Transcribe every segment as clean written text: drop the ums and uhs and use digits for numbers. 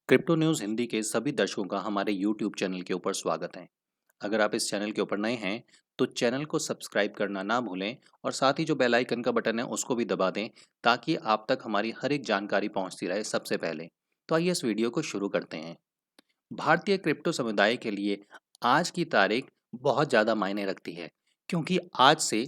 Crypto news Hindi के सभी दर्शकों का हमारे यूट्यूब चैनल के ऊपर स्वागत है। अगर आप इस चैनल के ऊपर नए हैं तो चैनल को सब्सक्राइब करना ना भूलें और साथ ही जो बेल आइकन का बटन है उसको भी दबा दें ताकि आप तक हमारी हर एक जानकारी पहुंचती रहे सबसे पहले। तो आइए इस वीडियो को शुरू करते हैं। भारतीय क्रिप्टो समुदाय के लिए आज की तारीख बहुत ज़्यादा मायने रखती है, क्योंकि आज से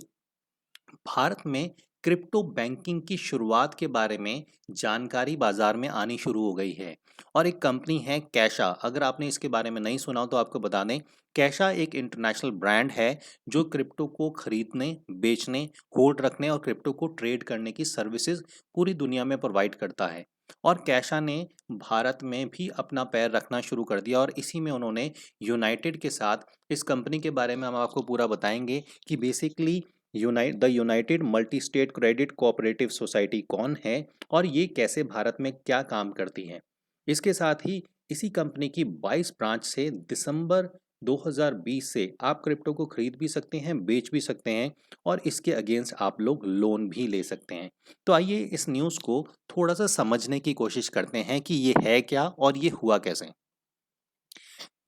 भारत में क्रिप्टो बैंकिंग की शुरुआत के बारे में जानकारी बाजार में आनी शुरू हो गई है। और एक कंपनी है कैशा, अगर आपने इसके बारे में नहीं सुना हो तो आपको बता दें। कैशा एक इंटरनेशनल ब्रांड है जो क्रिप्टो को खरीदने, बेचने, होल्ड रखने और क्रिप्टो को ट्रेड करने की सर्विसेज पूरी दुनिया में प्रोवाइड करता है। और कैशा ने भारत में भी अपना पैर रखना शुरू कर दिया और इसी में उन्होंने यूनाइटेड के साथ, इस कंपनी के बारे में हम आपको पूरा बताएंगे कि basically United multi state credit cooperative society कौन है और ये कैसे भारत में क्या काम करती है। इसके साथ ही इसी कंपनी की 22 ब्रांच से दिसंबर 2020 से आप क्रिप्टो को खरीद भी सकते हैं, बेच भी सकते हैं और इसके अगेंस्ट आप लोग लोन भी ले सकते हैं। तो आइए इस न्यूज़ को थोड़ा सा समझने की कोशिश करते हैं कि ये है क्या और ये हुआ कैसे।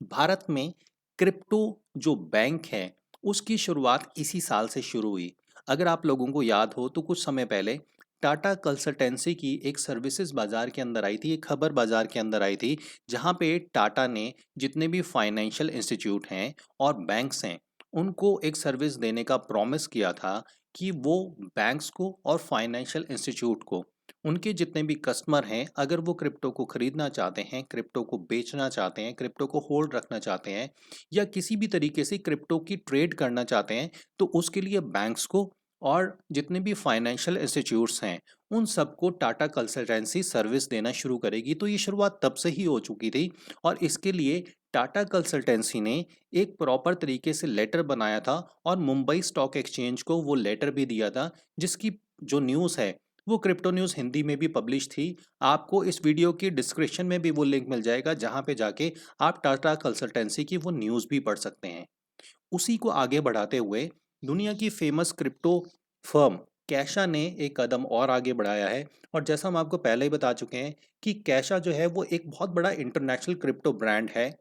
भारत में क्रिप्टो जो बैंक है उसकी शुरुआत इसी साल से शुरू हुई। अगर आप लोगों को याद हो तो कुछ समय पहले टाटा कंसल्टेंसी की एक सर्विसेज बाजार के अंदर आई थी, एक खबर बाजार के अंदर आई थी, जहां पे टाटा ने जितने भी फाइनेंशियल इंस्टीट्यूट हैं और बैंक्स हैं उनको एक सर्विस देने का प्रॉमिस किया था कि वो बैंक्स को और फाइनेंशियल इंस्टीट्यूट को, उनके जितने भी कस्टमर हैं, अगर वो क्रिप्टो को खरीदना चाहते हैं, क्रिप्टो को बेचना चाहते हैं, क्रिप्टो को होल्ड रखना चाहते हैं या किसी भी तरीके से क्रिप्टो की ट्रेड करना चाहते हैं, तो उसके लिए बैंक्स को और जितने भी फाइनेंशियल इंस्टीट्यूट्स हैं उन सबको टाटा कंसल्टेंसी सर्विस देना शुरू करेगी। तो ये शुरुआत तब से ही हो चुकी थी और इसके लिए टाटा कंसल्टेंसी ने एक प्रॉपर तरीके से लेटर बनाया था और मुंबई स्टॉक एक्सचेंज को वो लेटर भी दिया था, जिसकी जो न्यूज़ है वो क्रिप्टो न्यूज़ हिंदी में भी पब्लिश थी। आपको इस वीडियो की डिस्क्रिप्शन में भी वो लिंक मिल जाएगा जहाँ पे जाके आप टाटा कंसल्टेंसी की वो न्यूज़ भी पढ़ सकते हैं। उसी को आगे बढ़ाते हुए दुनिया की फेमस क्रिप्टो फर्म कैशा ने एक कदम और आगे बढ़ाया है। और जैसा हम आपको पहले ही बता चुके हैं कि कैशा जो है वो एक बहुत बड़ा इंटरनेशनल क्रिप्टो ब्रांड है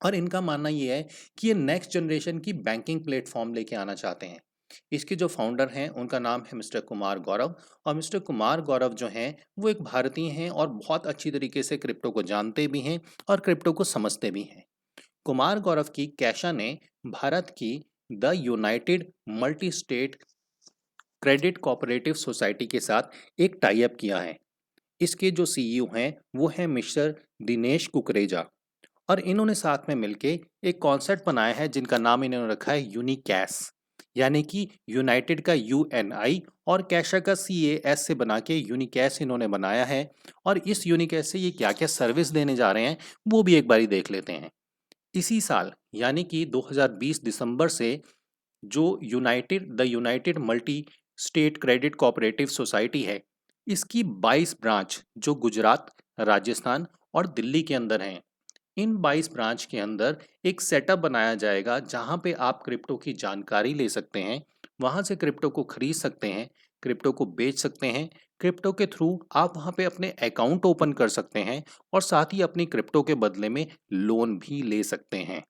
और इनका मानना ये है कि ये नेक्स्ट जनरेशन की बैंकिंग प्लेटफॉर्म लेके आना चाहते हैं। इसके जो फाउंडर हैं उनका नाम है मिस्टर कुमार गौरव, और मिस्टर कुमार गौरव जो हैं वो एक भारतीय हैं और बहुत अच्छी तरीके से क्रिप्टो को जानते भी हैं और क्रिप्टो को समझते भी हैं। कुमार गौरव की कैशा ने भारत की the United multi state credit cooperative society के साथ एक टाई अप किया है। इसके जो सीईओ हैं वो हैं मिस्टर दिनेश कुकरेजा, और इन्होंने साथ में मिलके एक कॉन्सेप्ट बनाया है जिनका नाम इन्होंने रखा है यूनिकैश, यानी कि यूनाइटेड का यूएनआई और कैशा का सीएएस से बना के यूनिकैश इन्होंने बनाया है। और इस यूनिकैश से ये क्या क्या सर्विस देने जा रहे हैं वो भी एक बारी देख लेते हैं। इसी साल यानी कि 2020 दिसंबर से जो United multi state credit cooperative society है, इसकी 22 ब्रांच जो गुजरात, राजस्थान और दिल्ली के अंदर हैं। इन 22 ब्रांच के अंदर एक सेटअप बनाया जाएगा जहां पे आप क्रिप्टो की जानकारी ले सकते हैं, वहां से क्रिप्टो को खरीद सकते हैं, क्रिप्टो को बेच सकते हैं। क्रिप्टो के थ्रू आप वहां पे अपने अकाउंट ओपन कर सकते हैं और साथ ही अपनी क्रिप्टो के बदले में लोन भी ले सकते हैं।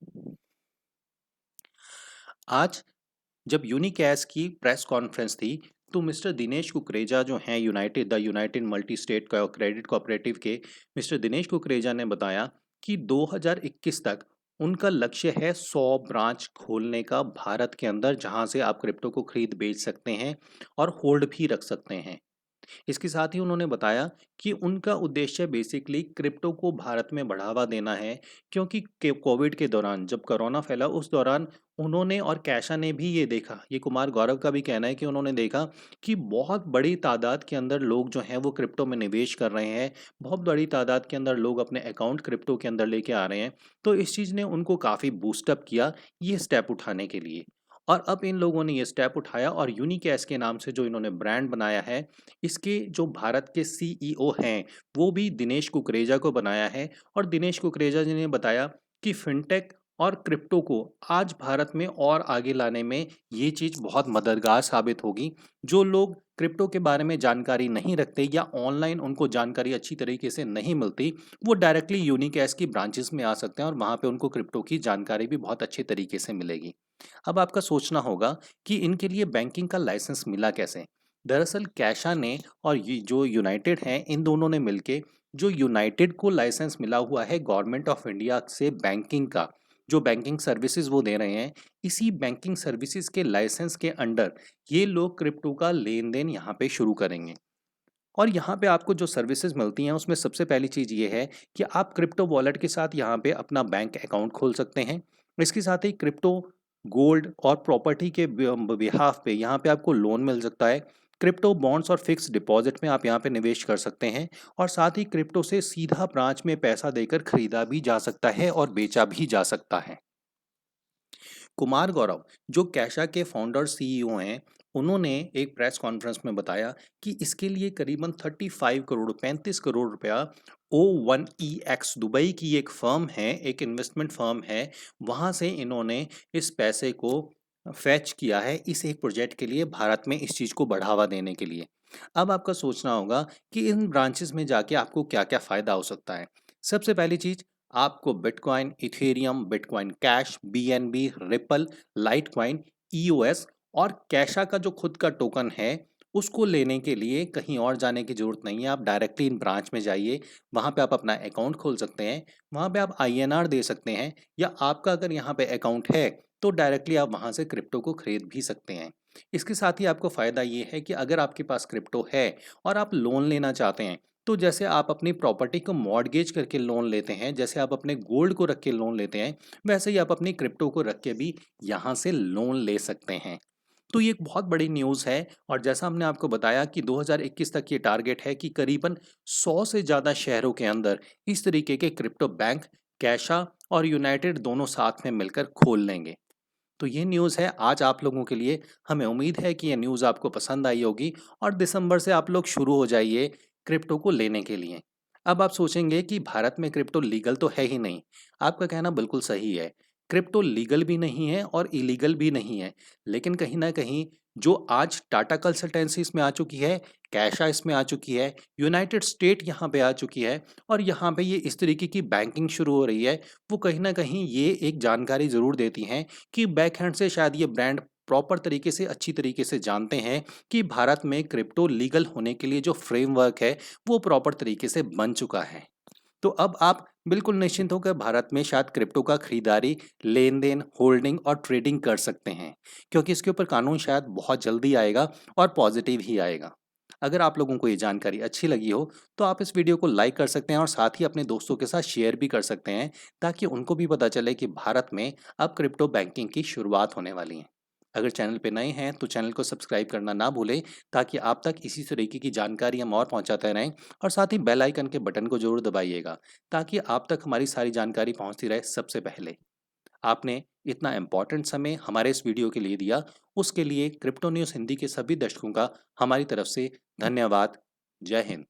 आज जब यूनिकैश की प्रेस कॉन्फ्रेंस थी तो मिस्टर दिनेश कुकरेजा जो हैं United multi state credit cooperative के मिस्टर दिनेश कुकरेजा ने बताया कि 2021 तक उनका लक्ष्य है 100 ब्रांच खोलने का भारत के अंदर, जहां से आप क्रिप्टो को खरीद बेच सकते हैं और होल्ड भी रख सकते हैं। इसके साथ ही उन्होंने बताया कि उनका उद्देश्य बेसिकली क्रिप्टो को भारत में बढ़ावा देना है, क्योंकि कोविड के दौरान जब कोरोना फैला उस दौरान उन्होंने और कैशा ने भी ये देखा, ये कुमार गौरव का भी कहना है कि उन्होंने देखा कि बहुत बड़ी तादाद के अंदर लोग जो हैं वो क्रिप्टो में निवेश कर रहे हैं, बहुत बड़ी तादाद के अंदर लोग अपने अकाउंट क्रिप्टो के अंदर लेके आ रहे हैं। तो इस चीज़ ने उनको काफ़ी बूस्टअप किया ये स्टेप उठाने के लिए। और अब इन लोगों ने ये स्टेप उठाया और यूनिकैश के नाम से जो इन्होंने ब्रांड बनाया है, इसके जो भारत के सीईओ हैं वो भी दिनेश कुकरेजा को बनाया है। और दिनेश कुकरेजा जी ने बताया कि फिनटेक और क्रिप्टो को आज भारत में और आगे लाने में ये चीज़ बहुत मददगार साबित होगी। जो लोग क्रिप्टो के बारे में जानकारी नहीं रखते या ऑनलाइन उनको जानकारी अच्छी तरीके से नहीं मिलती, वो डायरेक्टली यूनिकैश की ब्रांचेस में आ सकते हैं और वहाँ पे उनको क्रिप्टो की जानकारी भी बहुत अच्छे तरीके से मिलेगी। अब आपका सोचना होगा कि इनके लिए बैंकिंग का लाइसेंस मिला कैसे? दरअसल कैशा ने और ये जो यूनाइटेड हैं, इन दोनों ने मिलके जो यूनाइटेड को लाइसेंस मिला हुआ है गवर्नमेंट ऑफ इंडिया से बैंकिंग का, जो बैंकिंग सर्विसेज वो दे रहे हैं, इसी बैंकिंग सर्विसेज के लाइसेंस के अंडर ये लोग क्रिप्टो का लेन देन यहाँ पे शुरू करेंगे। और यहाँ पे आपको जो सर्विसेज मिलती हैं उसमें सबसे पहली चीज़ ये है कि आप क्रिप्टो वॉलेट के साथ यहाँ पे अपना बैंक अकाउंट खोल सकते हैं। इसके साथ ही क्रिप्टो गोल्ड और प्रॉपर्टी के बिहाफ पे यहाँ पे आपको लोन मिल सकता है। क्रिप्टो बॉन्ड्स और फिक्स डिपॉजिट में आप यहाँ पे निवेश कर सकते हैं और साथ ही क्रिप्टो से सीधा ब्रांच में पैसा देकर खरीदा भी जा सकता है और बेचा भी जा सकता है। कुमार गौरव, जो कैशा के फाउंडर सीईओ हैं, उन्होंने एक प्रेस कॉन्फ्रेंस में बताया कि इसके लिए करीबन 35 करोड़ रुपया O1EX दुबई की एक फर्म है, एक इन्वेस्टमेंट फर्म है, वहाँ से इन्होंने इस पैसे को फैच किया है इस एक प्रोजेक्ट के लिए, भारत में इस चीज़ को बढ़ावा देने के लिए। अब आपका सोचना होगा कि इन ब्रांचेस में जाके आपको क्या-क्या फ़ायदा हो सकता है। सबसे पहली चीज़, आपको bitcoin, Ethereum, bitcoin cash, BNB, ripple, Litecoin, EOS और कैशा का जो खुद का टोकन है, उसको लेने के लिए कहीं और जाने की ज़रूरत नहीं है। आप डायरेक्टली इन ब्रांच में जाइए, वहाँ पे आप अपना अकाउंट खोल सकते हैं, वहाँ पे आप आईएनआर दे सकते हैं या आपका अगर यहाँ पे अकाउंट है, तो डायरेक्टली आप वहाँ से क्रिप्टो को खरीद भी सकते हैं। इसके साथ ही आपको फ़ायदा ये है कि अगर आपके पास क्रिप्टो है और आप लोन लेना चाहते हैं, तो जैसे आप अपनी प्रॉपर्टी को मॉर्गेज करके लोन लेते हैं, जैसे आप अपने गोल्ड को रख के लोन लेते हैं, वैसे ही आप अपनी क्रिप्टो को रख के भी यहाँ से लोन ले सकते हैं। तो ये एक बहुत बड़ी न्यूज़ है और जैसा हमने आपको बताया कि 2021 तक ये टारगेट है कि करीबन 100 से ज़्यादा शहरों के अंदर इस तरीके के क्रिप्टो बैंक कैशा और यूनाइटेड दोनों साथ में मिलकर खोल लेंगे। तो ये न्यूज़ है आज आप लोगों के लिए। हमें उम्मीद है कि ये न्यूज़ आपको पसंद आई होगी और दिसंबर से आप लोग शुरू हो जाइए क्रिप्टो को लेने के लिए। अब आप सोचेंगे कि भारत में क्रिप्टो लीगल तो है ही नहीं। आपका कहना बिल्कुल सही है। क्रिप्टो लीगल भी नहीं है और इलीगल भी नहीं है। लेकिन कहीं न कहीं जो आज टाटा कंसल्टेंसी इसमें आ चुकी है, कैशा इसमें आ चुकी है, यूनाइटेड स्टेट यहाँ पे आ चुकी है और यहाँ पे ये इस तरीके की बैंकिंग शुरू हो रही है, वो कहीं न कहीं ये एक जानकारी ज़रूर देती हैं कि बैकहैंड से शायद ये ब्रांड प्रॉपर तरीके से, अच्छी तरीके से जानते हैं कि भारत में क्रिप्टो लीगल होने के लिए जो फ्रेमवर्क है, वो प्रॉपर तरीके से बन चुका है। तो अब आप बिल्कुल निश्चिंत होकर भारत में शायद क्रिप्टो का खरीदारी, लेन-देन, होल्डिंग और ट्रेडिंग कर सकते हैं, क्योंकि इसके ऊपर कानून शायद बहुत जल्दी आएगा और पॉजिटिव ही आएगा। अगर आप लोगों को ये जानकारी अच्छी लगी हो, तो आप इस वीडियो को लाइक कर सकते हैं और साथ ही अपने दोस्तों के साथ शेयर भी कर सकते हैं, ताकि उनको भी पता चले कि भारत में अब क्रिप्टो बैंकिंग की शुरुआत होने वाली है। अगर चैनल पे नए हैं, तो चैनल को सब्सक्राइब करना ना भूलें, ताकि आप तक इसी तरीके की जानकारी हम और पहुँचाते रहें और साथ ही बेल आइकन के बटन को ज़रूर दबाइएगा, ताकि आप तक हमारी सारी जानकारी पहुँचती रहे सबसे पहले। आपने इतना इम्पोर्टेंट समय हमारे इस वीडियो के लिए दिया, उसके लिए क्रिप्टो न्यूज़ हिंदी के सभी दर्शकों का हमारी तरफ से धन्यवाद। जय हिंद।